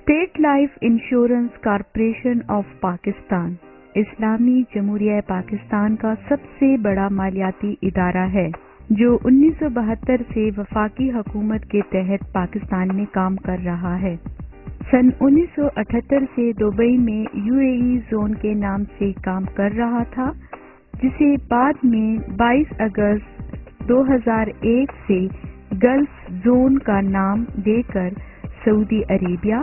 State life insurance corporation of Pakistan اسلامی جمہوریہ پاکستان کا سب سے بڑا مالیاتی ادارہ ہے جو 1972 سے وفاقی حکومت کے تحت پاکستان میں کام کر رہا ہے۔ سن 1978 سے دبئی میں UAE زون کے نام سے کام کر رہا تھا، جسے بعد میں 22 اگست 2001 سے گلف زون کا نام دے کر سعودی عربیہ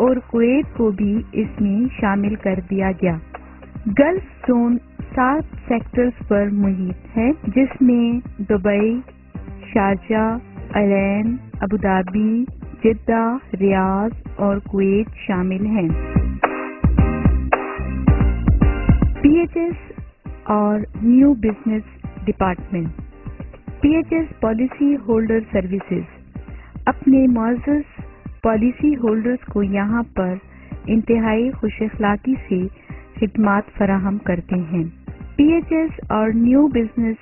اور کویت کو بھی اس میں شامل کر دیا گیا۔ گلف زون 7 سیکٹرز پر محیط ہے، جس میں دبئی، شارجہ، العین، ابوظہبی، جدہ، ریاض اور کویت شامل ہیں۔ PHS اور new business department. PHS policy holder services اپنے معزز پالیسی ہولڈرز کو یہاں پر انتہائی خوش اخلاقی سے خدمات فراہم کرتے ہیں۔ PHS اور نیو بزنس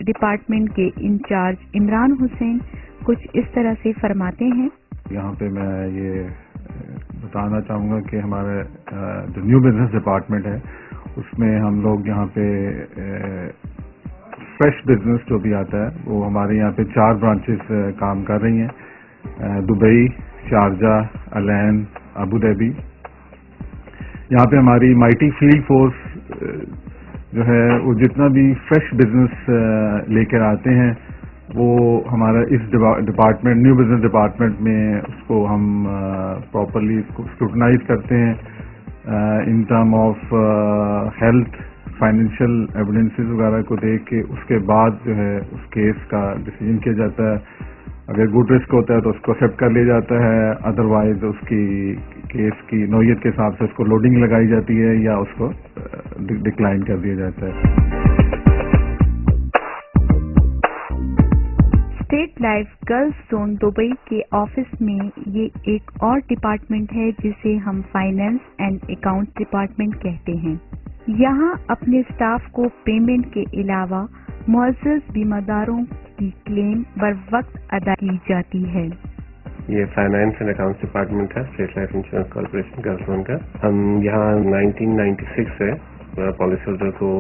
ڈپارٹمنٹ کے انچارج عمران حسین کچھ اس طرح سے فرماتے ہیں۔ یہاں پہ میں یہ بتانا چاہوں گا کہ ہمارے جو نیو بزنس ڈپارٹمنٹ ہے اس میں ہم لوگ یہاں پہ فریش بزنس جو بھی آتا ہے وہ ہمارے یہاں پہ 4 برانچز کام کر رہی ہیں، دبئی، شارجہ، العین، ابوظہبی۔ یہاں پہ ہماری مائٹی فیلڈ فورس جو ہے وہ جتنا بھی فریش بزنس لے کر آتے ہیں وہ ہمارا اس ڈپارٹمنٹ نیو بزنس ڈپارٹمنٹ میں اس کو ہم پراپرلی اس کو اسکروٹنائز کرتے ہیں in term of health, financial evidences وغیرہ کو دیکھ کے اس کے بعد جو ہے اس کیس کا ڈیسیژن کیا جاتا ہے۔ اگر گڈ رسک ہوتا ہے تو اس کو ایکسیپٹ کر لیا جاتا ہے، ادروائز اس کی کیس کی نوعیت کے حساب سے اس کو لوڈنگ لگائی جاتی ہے یا اس کو ڈکلائن کر دیا جاتا ہے۔ State life golf zone Dubai کے آفس میں یہ ایک اور ڈپارٹمنٹ ہے جسے ہم فائنانس اینڈ اکاؤنٹ ڈپارٹمنٹ کہتے ہیں۔ یہاں اپنے اسٹاف کو پیمنٹ کے علاوہ معزز بیمہ داروں کی کلیم بر وقت ادا کی جاتی ہے۔ یہ فائنانس اینڈ اکاؤنٹس ڈپارٹمنٹ ہے state life insurance corporation golf zone کا۔ ہم یہاں 1996 سے پالیسی ہولڈر کو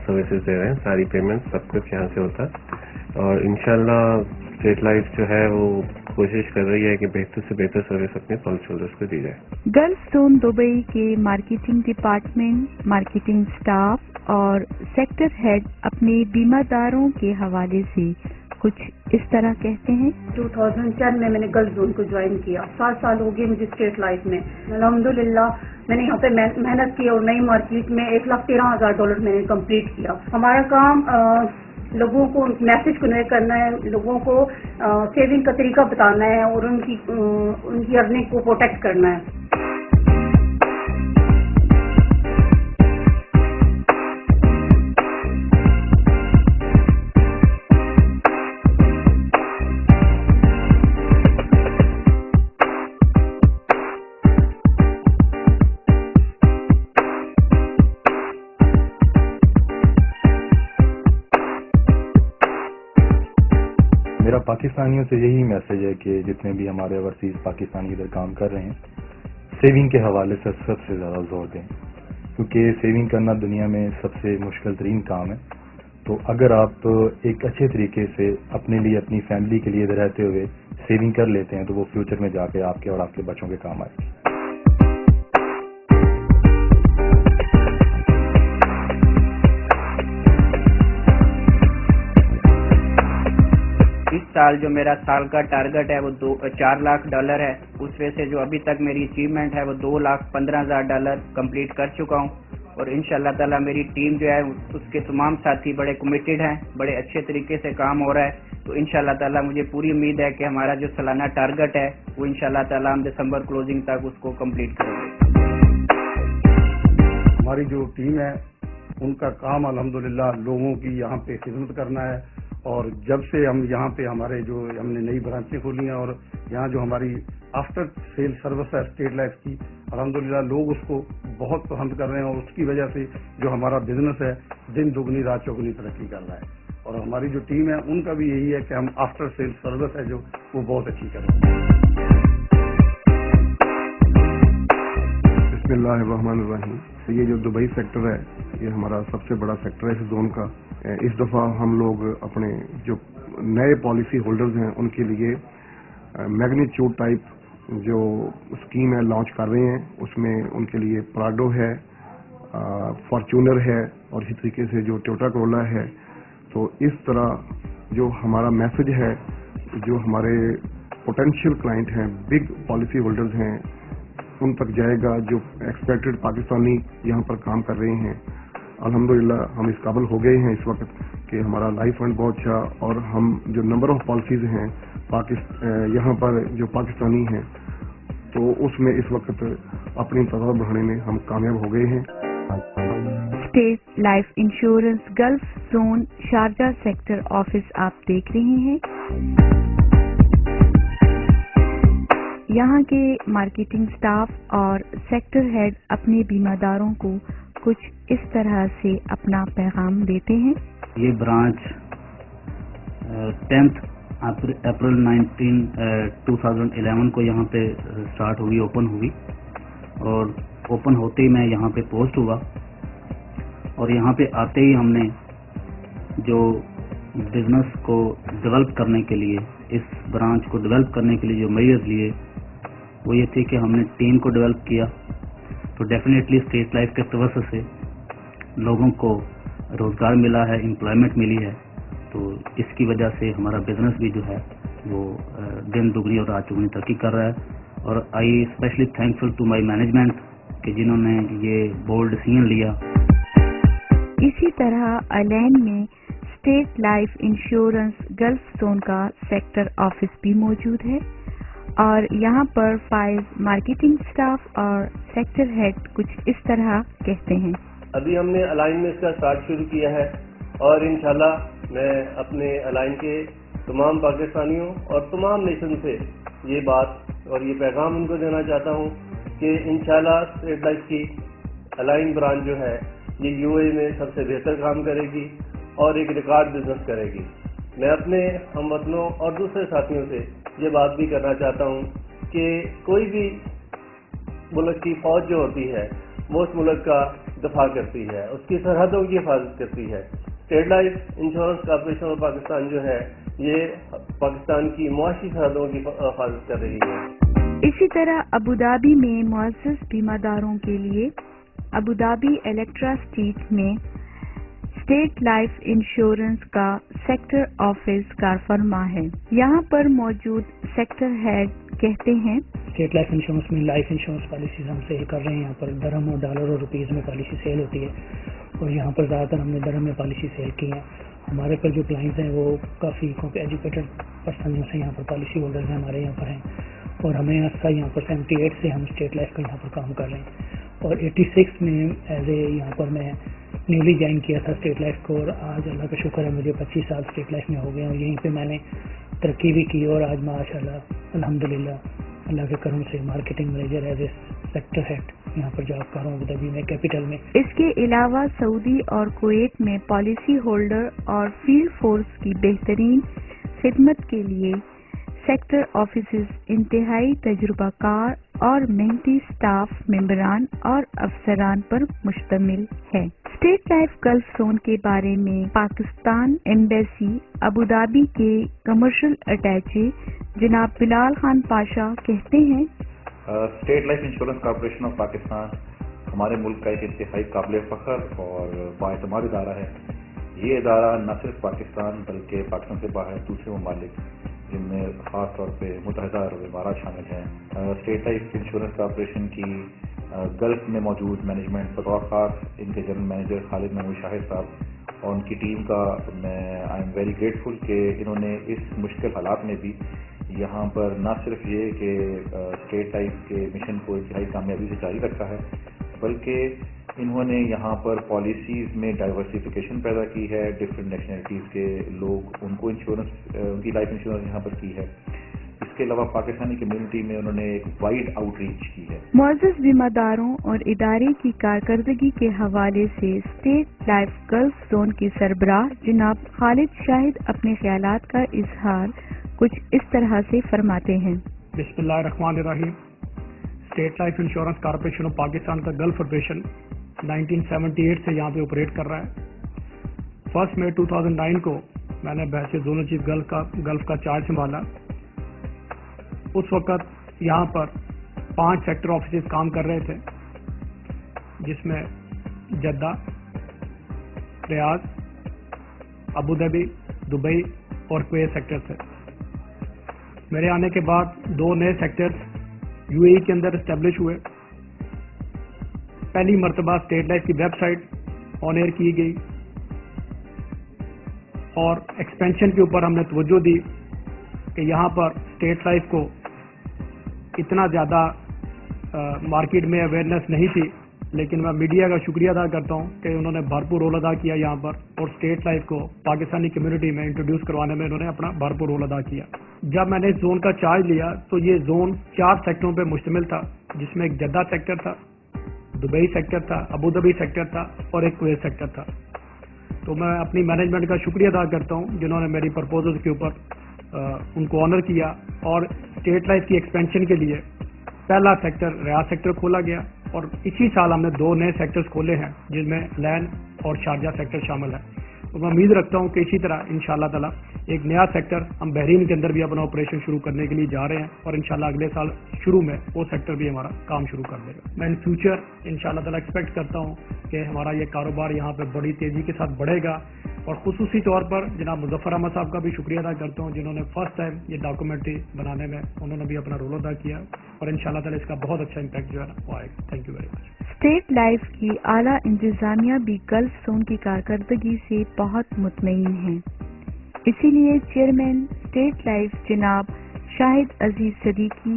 سروسز دے رہے ہیں، ساری پیمنٹ سب کچھ یہاں سے ہوتا ہے اور انشاءاللہ اسٹیٹ لائف جو ہے وہ کوشش کر رہی ہے کہ بہتر سے بہتر سروس اپنے پالیسی ہولڈرز کو دی جائے۔ گلف زون دبئی کے مارکیٹنگ ڈپارٹمنٹ، مارکیٹنگ سٹاف اور سیکٹر ہیڈ اپنے بیمہ داروں کے حوالے سے کچھ اس طرح کہتے ہیں۔ 2010 میں نے گلف زون کو جوائن کیا، 7 سال ہو گئے مجھے اسٹیٹ لائف میں۔ الحمدللہ میں نے یہاں پہ محنت کی اور نئی مارکیٹ میں $1,13,000 میں نے کمپلیٹ کیا۔ ہمارا کام لوگوں کو میسج کنوے کرنا ہے، لوگوں کو سیونگ کا طریقہ بتانا ہے اور ان کی ارننگ کو پروٹیکٹ کرنا ہے۔ میرا پاکستانیوں سے یہی میسج ہے کہ جتنے بھی ہمارے اوورسیز پاکستانی ادھر کام کر رہے ہیں سیونگ کے حوالے سے سب سے زیادہ زور دیں، کیونکہ سیونگ کرنا دنیا میں سب سے مشکل ترین کام ہے۔ تو اگر آپ ایک اچھے طریقے سے اپنے لیے، اپنی فیملی کے لیے ادھر رہتے ہوئے سیونگ کر لیتے ہیں تو وہ فیوچر میں جا کے آپ کے اور آپ کے بچوں کے کام آئے۔ اس سال جو میرا سال کا ٹارگٹ ہے وہ $4 لاکھ ہے، اس وجہ سے جو ابھی تک میری اچیومنٹ ہے وہ $2,15,000 کمپلیٹ کر چکا ہوں اور انشاءاللہ تعالی میری ٹیم جو ہے اس کے تمام ساتھی بڑے کمیٹڈ ہیں، بڑے اچھے طریقے سے کام ہو رہا ہے۔ تو انشاءاللہ تعالی مجھے پوری امید ہے کہ ہمارا جو سالانہ ٹارگٹ ہے وہ انشاءاللہ تعالی ہم دسمبر کلوزنگ تک اس کو کمپلیٹ کریں گے۔ ہماری جو ٹیم ہے ان کا کام الحمدللہ لوگوں کی یہاں پہ خدمت کرنا ہے، اور جب سے ہم یہاں پہ ہمارے جو ہم نے نئی برانچیں کھولی ہیں اور یہاں جو ہماری آفٹر سیل سروس ہے اسٹیٹ لائف کی، الحمدللہ لوگ اس کو بہت پسند کر رہے ہیں اور اس کی وجہ سے جو ہمارا بزنس ہے دن دگنی رات چوگنی ترقی کر رہا ہے۔ اور ہماری جو ٹیم ہے ان کا بھی یہی ہے کہ ہم آفٹر سیل سروس ہے جو وہ بہت اچھی کریں۔ बिस्मिल्लाहिर्रहमानिर्रहीम। ये जो दुबई सेक्टर है, ये हमारा सबसे बड़ा सेक्टर है इस जोन का। इस दफ़ा हम लोग अपने जो नए पॉलिसी होल्डर्स हैं उनके लिए मैग्नीट्यूड टाइप जो स्कीम है लॉन्च कर रहे हैं। उसमें उनके लिए प्राडो है, फॉर्च्यूनर है और इसी तरीके से जो टोयोटा कोरोला है। तो इस तरह जो हमारा मैसेज है, जो हमारे पोटेंशियल क्लाइंट हैं, बिग पॉलिसी होल्डर्स हैं, उन तक जाएगा जो एक्सपेक्टेड पाकिस्तानी यहाँ पर काम कर रहे हैं। अल्हम्दुलिल्लाह हम इस काबिल हो गए हैं इस वक्त कि हमारा लाइफ फंड बहुत अच्छा, और हम जो नंबर ऑफ पॉलिसीज हैं यहाँ पर जो पाकिस्तानी हैं, तो उसमें इस वक्त अपनी तादाद बढ़ाने में हम कामयाब हो गए हैं। State life insurance gulf zone Sharjah sector office आप देख रहे हैं। यहाँ के मार्केटिंग स्टाफ और सेक्टर हेड अपने बीमादारों को कुछ इस तरह से अपना पैगाम देते हैं। ये ब्रांच 10 अप्रैल 2011 को यहाँ पे स्टार्ट हुई, ओपन हुई, और ओपन होते ही मैं यहाँ पे पोस्ट हुआ। और यहाँ पे आते ही हमने जो बिजनेस को डेवलप करने के लिए, इस ब्रांच को डेवलप करने के लिए जो मेजर्स लिए, वो ये थी कि हमने टीम को डेवलप किया। तो डेफिनेटली स्टेट लाइफ के तवज्जो से लोगों को रोजगार मिला है, एम्प्लॉयमेंट मिली है। तो इसकी वजह से हमारा बिजनेस भी जो है वो दिन दुगनी और रात चौगुनी तरक्की कर रहा है। और I specially thankful to my management कि जिन्होंने ये बोल्ड डिसीजन लिया। इसी तरह अलैन में state life insurance gulf zone का सेक्टर ऑफिस भी मौजूद है, और यहाँ पर 5 मार्केटिंग स्टाफ और सेक्टर हेड कुछ इस तरह कहते हैं। अभी हमने अलाइन में इसका स्टार्ट शुरू किया है, और इंशाल्लाह मैं अपने अलाइन के तमाम पाकिस्तानियों और तमाम नेशन से ये बात और ये पैगाम उनको देना चाहता हूँ कि इंशाल्लाह स्टेट लाइफ की अलाइन ब्रांच जो है ये यूएई में सबसे बेहतर काम करेगी और एक रिकॉर्ड बिजनेस करेगी। मैं अपने हमवतनों और दूसरे साथियों से ये बात भी करना चाहता हूँ कि कोई भी मुल्क की फौज जो होती है वो उस मुल्क का दफा करती है, उसकी सरहदों की हिफाजत करती है। State life insurance corporation of Pakistan जो है ये पाकिस्तान की मुआशी सरहदों की हिफाजत कर रही है। इसी तरह अबूधाबी में मुअज़्ज़ज़ बीमादारों के लिए अबूधाबी इलेक्ट्रा स्ट्रीट में स्टेट लाइफ इंश्योरेंस का सेक्टर ऑफिस कारफरमा है। यहाँ पर मौजूद सेक्टर हेड कहते हैं, स्टेट लाइफ इंश्योरेंस में लाइफ इंश्योरेंस पॉलिसीज हम सेल कर रहे हैं। यहाँ पर दरहम और डॉलर और रुपीज़ में पॉलिसी सेल होती है, और यहाँ पर ज़्यादातर हमने दरहम में पॉलिसी सेल की है। हमारे पर जो क्लाइंट्स हैं वो काफ़ी एजुकेटेड पर्सन से यहाँ पर पॉलिसी होल्डर्स हैं हमारे यहाँ पर हैं, और हमें ऐसा यहाँ पर 78 से हम स्टेट लाइफ का यहाँ पर काम कर रहे हैं। और 86 में एज ए यहाँ पर मैं न्यूली ज्वाइन किया था स्टेट लाइफ को, और आज अल्लाह का शुक्र है मुझे 25 साल स्टेट लाइफ में हो गए, और यहीं पे मैंने तरक्की भी की, और आज माशाल्लाह अल्हम्दुलिल्लाह अल्लाह के करम से marketing manager as a sector head यहाँ पर जॉब कर रहा हूँ अबूधाबी में कैपिटल में। इसके अलावा सऊदी और कुवैत में पॉलिसी होल्डर और फील्ड फोर्स की बेहतरीन खिदमत के लिए सेक्टर ऑफिसेज इंतहाई तजुर्बाकार और मेहनती स्टाफ मेंबरान और अफसरान पर मुश्तमिल है। स्टेट लाइफ गल्फ जोन के बारे में पाकिस्तान एम्बेसी अबूधाबी के कमर्शियल अटैचे जनाब बिलाल खान पाशा कहते हैं, state life insurance corporation of Pakistan हमारे मुल्क का एक इंतहाई काबिल फख्र और बाएतमाद इदारा है। ये इदारा न सिर्फ पाकिस्तान बल्कि पाकिस्तान से बाहर दूसरे ममालिक जिनमें खास तौर पे मुत्तहिदा अरब इमारात शामिल हैं। स्टेट लाइफ इंश्योरेंस कॉर्पोरेशन की गल्फ में मौजूद मैनेजमेंट बतौर खास इनके जनरल मैनेजर खालिद महमूद शाहिद साहब और उनकी टीम का मैं आई एम वेरी ग्रेटफुल कि इन्होंने इस मुश्किल हालात में भी यहाँ पर न सिर्फ ये कि स्टेट लाइफ के मिशन को इंतहाई कामयाबी से जारी रखा है, बल्कि इन्होंने यहाँ पर पॉलिसीज में डाइवर्सिफिकेशन पैदा की है। डिफरेंट नेशनलिटीज़ के लोग उनको इंश्योरेंस, उनकी लाइफ इंश्योरेंस यहाँ पर की है। इसके अलावा पाकिस्तानी कम्युनिटी में उन्होंने एक वाइड आउटरीच की है। मुअज़्ज़ज़ बीमादारों और इदारे की कारकर्दगी के हवाले से स्टेट लाइफ गल्फ जोन के सरबराह जनाब खालिद शाहिद अपने ख्यालात का इजहार कुछ इस तरह से फरमाते हैं। बिस्मिल्लाहिर्रहमानिर्रहीम। State life insurance corporation of Pakistan का गल्फ ऑपरेशन 1978 से यहाँ पे ऑपरेट कर रहा है। 1 मई 2009 को मैंने बहसे जोनल चीफ गल्फ का चार्ज संभाला। उस वक्त यहाँ पर 5 सेक्टर ऑफिस काम कर रहे थे, जिसमें Jeddah, Riyadh, Abu Dhabi, Dubai और कुवैत सेक्टर थे। मेरे आने के बाद 2 नए सेक्टर्स यूएई के अंदर एस्टेब्लिश हुए। पहली मर्तबा स्टेट लाइफ की वेबसाइट ऑन एयर की गई और एक्सपेंशन के ऊपर हमने तवज्जो दी कि यहाँ पर स्टेट लाइफ को इतना ज़्यादा मार्केट में अवेयरनेस नहीं थी, लेकिन मैं मीडिया का शुक्रिया अदा करता हूँ कि उन्होंने भरपूर रोल अदा किया यहाँ पर और स्टेट लाइफ को पाकिस्तानी कम्युनिटी में इंट्रोड्यूस करवाने में उन्होंने अपना भरपूर रोल अदा किया। जब मैंने इस जोन का चार्ज लिया तो ये जोन 4 सेक्टरों पर मुश्तमिल था, जिसमें एक जद्दा सेक्टर था, दुबई सेक्टर था, अबू धाबी सेक्टर था और एक कुवैत सेक्टर था। तो मैं अपनी मैनेजमेंट का शुक्रिया अदा करता हूँ जिन्होंने मेरी प्रपोजल के ऊपर उनको ऑनर किया और स्टेट लाइफ की एक्सपेंशन के लिए पहला सेक्टर रियाद सेक्टर खोला गया और इसी साल हमने 2 नए सेक्टर्स खोले हैं, जिनमें लैन और शारजा सेक्टर शामिल है। तो मैं उम्मीद रखता हूँ कि इसी तरह इंशाअल्लाह ताला एक नया सेक्टर हम बहरीन के अंदर भी अपना ऑपरेशन शुरू करने के लिए जा रहे हैं और इंशाअल्लाह अगले साल शुरू में वो सेक्टर भी हमारा काम शुरू कर देगा। मैं इन फ्यूचर इंशाअल्लाह ताला एक्सपेक्ट करता हूँ कि हमारा ये कारोबार यहाँ पे बड़ी तेजी के साथ बढ़ेगा और खुसूसी तौर पर जनाब मुजफ्फर अहमद साहब का भी शुक्रिया अदा करता हूँ, जिन्होंने फर्स्ट टाइम ये डॉक्यूमेंट्री बनाने में उन्होंने भी अपना रोल अदा किया और इंशाअल्लाह ताला इसका बहुत अच्छा इम्पैक्ट जो है वो आएगा। Thank you very much. State life की आला इंतजामिया भी गल्फ जोन की कारकर्दगी से बहुत मुतमईन है। इसीलिए चेयरमैन स्टेट लाइफ जनाब शाहिद अजीज सदीकी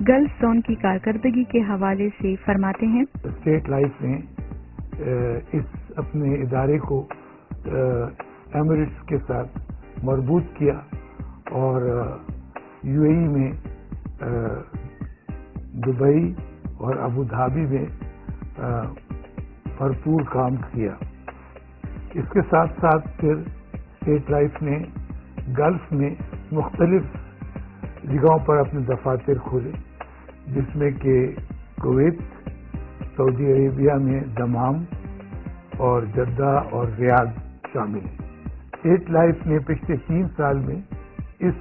गल्फ जोन की कारकर्दगी के हवाले से फरमाते हैं। स्टेट लाइफ ने इस अपने इदारे को एमिरेट्स के साथ मरबूत किया और यूएई में दुबई और अबू धाबी में भरपूर काम किया। इसके साथ साथ फिर स्टेट लाइफ ने गल्फ में मुख्तलिफ जगहों पर अपने दफातर खोले, जिसमें कि कुवैत, सऊदी अरेबिया में दमाम और जद्दा और रियाद शामिल है। स्टेट लाइफ ने पिछले 3 साल में इस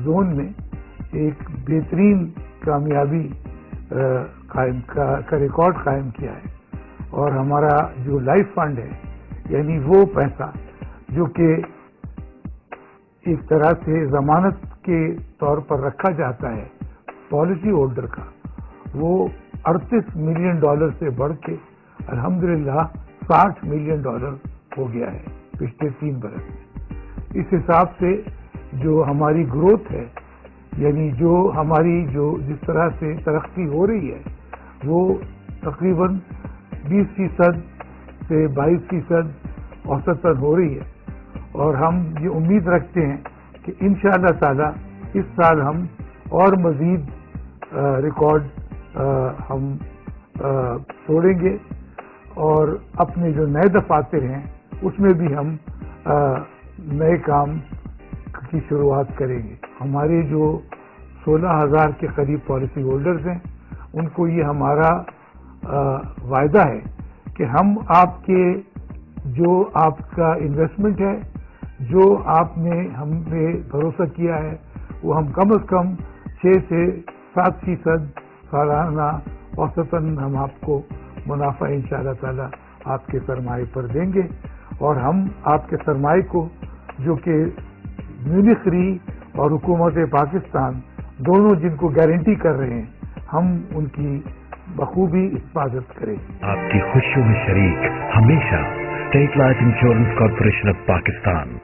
जोन में एक बेहतरीन कामयाबी का रिकॉर्ड कायम किया है और हमारा जो लाइफ फंड है, यानी वो पैसा जो कि एक तरह से जमानत के तौर पर रखा जाता है पॉलिसी होल्डर का, वो $38 मिलियन से बढ़ के अल्हम्दुलिल्लाह $60 मिलियन हो गया है पिछले 3 बरस में। इस हिसाब से जो हमारी ग्रोथ है, यानी जो हमारी जिस तरह से तरक्की हो रही है, वो तकरीबन 20% से 22% औसतन हो रही है और हम ये उम्मीद रखते हैं कि इंशाअल्लाह ताला इस साल हम और मजीद रिकॉर्ड हम तोड़ेंगे और अपने जो नए दफातर हैं उसमें भी हम नए काम की शुरुआत करेंगे। हमारे जो 16,000 के करीब पॉलिसी होल्डर्स हैं, उनको ये हमारा वायदा है कि हम आपके जो आपका इन्वेस्टमेंट है, जो आपने हम पे भरोसा किया है, वो हम कम से कम 6 से 7% सालाना औसतन हम आपको मुनाफा इंशाअल्लाह ताला आपके सरमाए पर देंगे और हम आपके सरमाए को, जो कि म्यूनिख री और हुकूमत पाकिस्तान दोनों जिनको गारंटी कर रहे हैं, हम उनकी बखूबी हिफाजत करें। आपकी खुशियों में शरीक हमेशा state life insurance corporation of Pakistan.